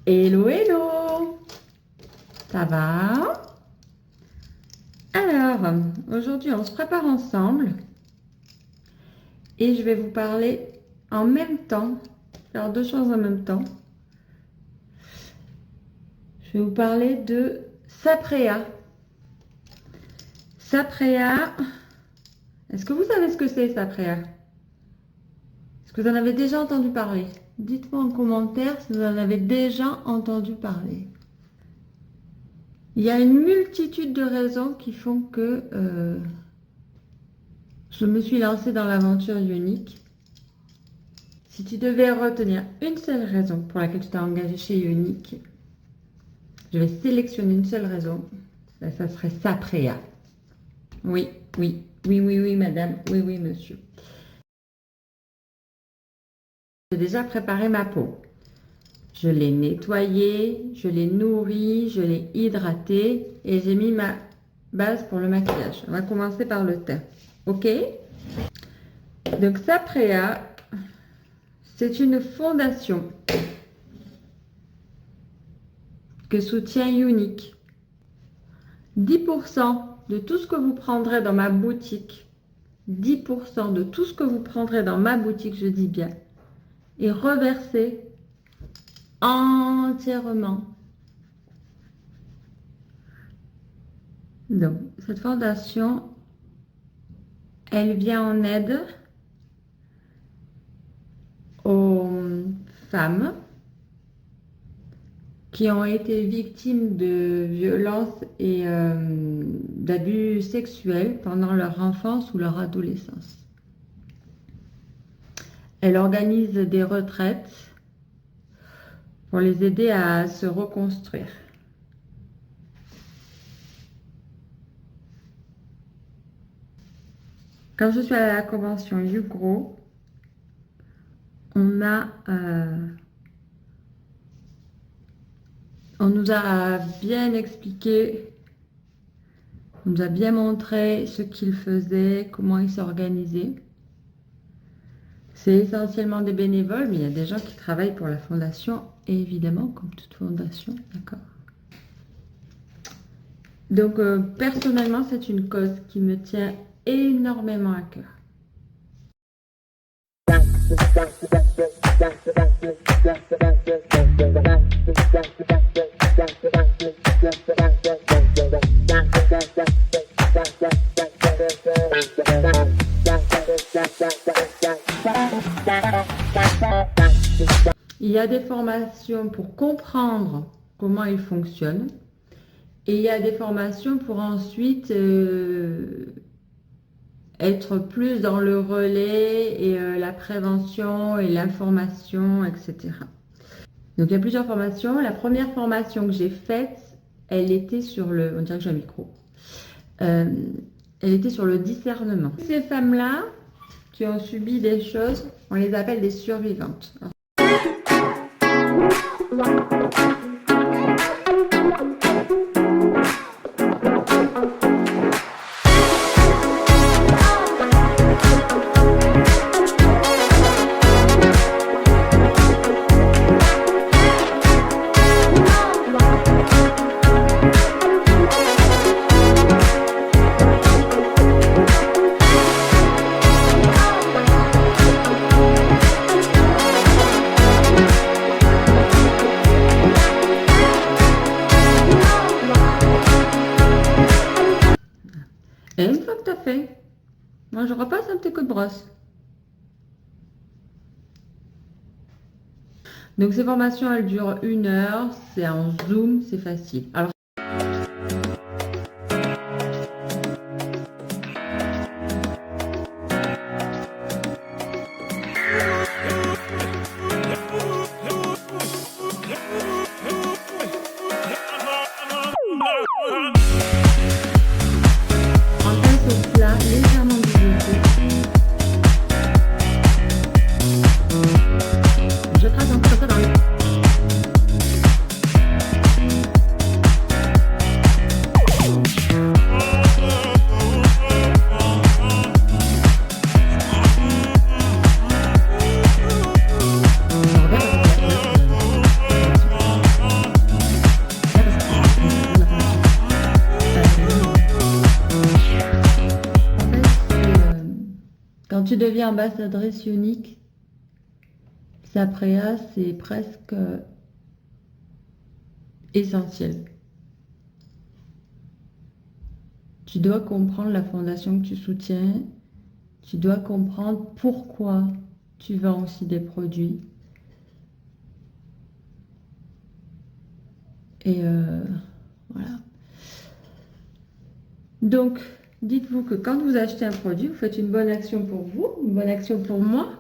Hello, hello! Ça va? Alors, aujourd'hui, on se prépare ensemble et je vais vous parler en même temps, faire deux choses en même temps. Je vais vous parler de Saprea. Saprea, est-ce que vous savez ce que c'est, Saprea? Est-ce que vous en avez déjà entendu parler? Dites-moi en commentaire si vous en avez déjà entendu parler. Il y a une multitude de raisons qui font que je me suis lancée dans l'aventure Ionic. Si tu devais retenir une seule raison pour laquelle tu t'es engagé chez Ionic, je vais sélectionner une seule raison. Ça serait Saprea. Oui, oui, oui, oui, oui, madame. Oui, oui, monsieur. J'ai déjà préparé ma peau. Je l'ai nettoyée, je l'ai nourrie, je l'ai hydratée et j'ai mis ma base pour le maquillage. On va commencer par le teint. Ok? Donc, Saprea, c'est une fondation que soutient Ionic. 10% de tout ce que vous prendrez dans ma boutique, 10% de tout ce que vous prendrez dans ma boutique, je dis bien, est reversé entièrement. Donc, cette fondation, elle vient en aide aux femmes qui ont été victimes de violences et d'abus sexuels pendant leur enfance ou leur adolescence. Elle organise des retraites pour les aider à se reconstruire. Quand je suis à la convention YouGrow, on nous a bien expliqué, on nous a bien montré ce qu'ils faisaient, comment ils s'organisaient. C'est essentiellement des bénévoles, mais il y a des gens qui travaillent pour la fondation, évidemment, comme toute fondation, d'accord. Donc, personnellement, c'est une cause qui me tient énormément à cœur. Il y a des formations pour comprendre comment ils fonctionnent et il y a des formations pour ensuite être plus dans le relais et la prévention et l'information, etc. Donc il y a plusieurs formations. La première formation que j'ai faite, elle était sur le, on dirait que j'ai un micro, elle était sur le discernement. Ces femmes-là qui ont subi des choses, on les appelle des survivantes. Et une fois que tu as fait, moi je repasse un petit coup de brosse. Donc ces formations, elles durent 1 heure, c'est en Zoom, c'est facile. Alors, Quand tu deviens ambassadrice unique, Saprea, c'est presque essentiel. Tu dois comprendre la fondation que tu soutiens. Tu dois comprendre pourquoi tu vends aussi des produits. Et voilà. Donc, dites-vous que quand vous achetez un produit, vous faites une bonne action pour vous, une bonne action pour moi.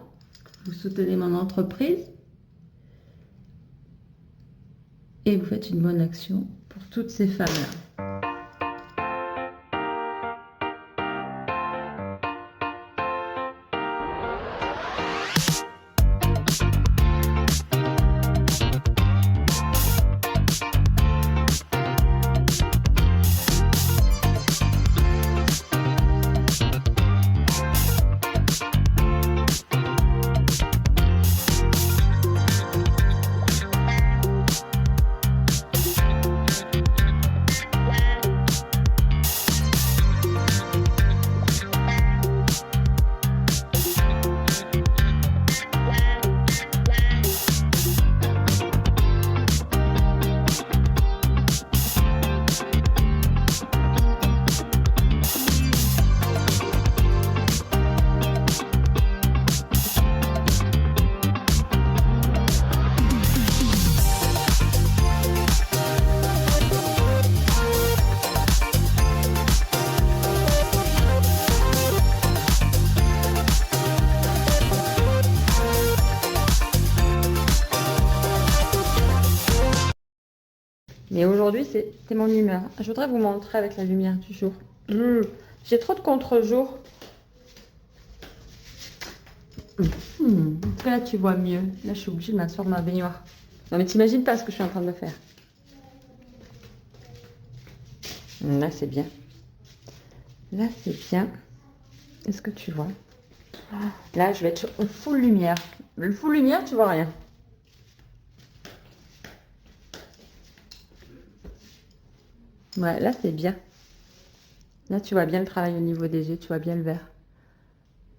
Vous soutenez mon entreprise. Et vous faites une bonne action pour toutes ces femmes-là. Mais aujourd'hui, c'est mon humeur. Je voudrais vous montrer avec la lumière du jour. J'ai trop de contre-jour. Là, tu vois mieux. Là, je suis obligée de m'asseoir dans ma baignoire. Non, mais t'imagines pas ce que je suis en train de faire. Là, c'est bien. Là, c'est bien. Est-ce que tu vois? Là, je vais être en full lumière. Le full lumière, tu vois rien. Ouais, là, c'est bien. Là, tu vois bien le travail au niveau des yeux. Tu vois bien le vert.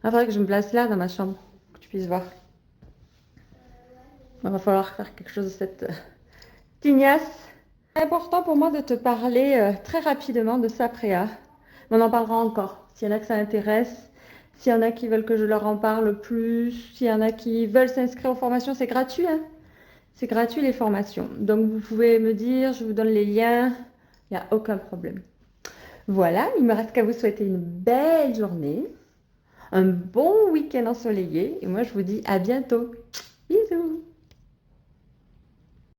Il faudrait que je me place là, dans ma chambre, que tu puisses voir. Il va falloir faire quelque chose de cette tignasse. C'est important pour moi de te parler très rapidement de Saprea. On en parlera encore. S'il y en a que ça intéresse, s'il y en a qui veulent que je leur en parle plus, s'il y en a qui veulent s'inscrire aux formations, c'est gratuit, hein. C'est gratuit les formations. Donc vous pouvez me dire, je vous donne les liens, il n'y a aucun problème. Voilà, il me reste qu'à vous souhaiter une belle journée, un bon week-end ensoleillé, et moi je vous dis à bientôt.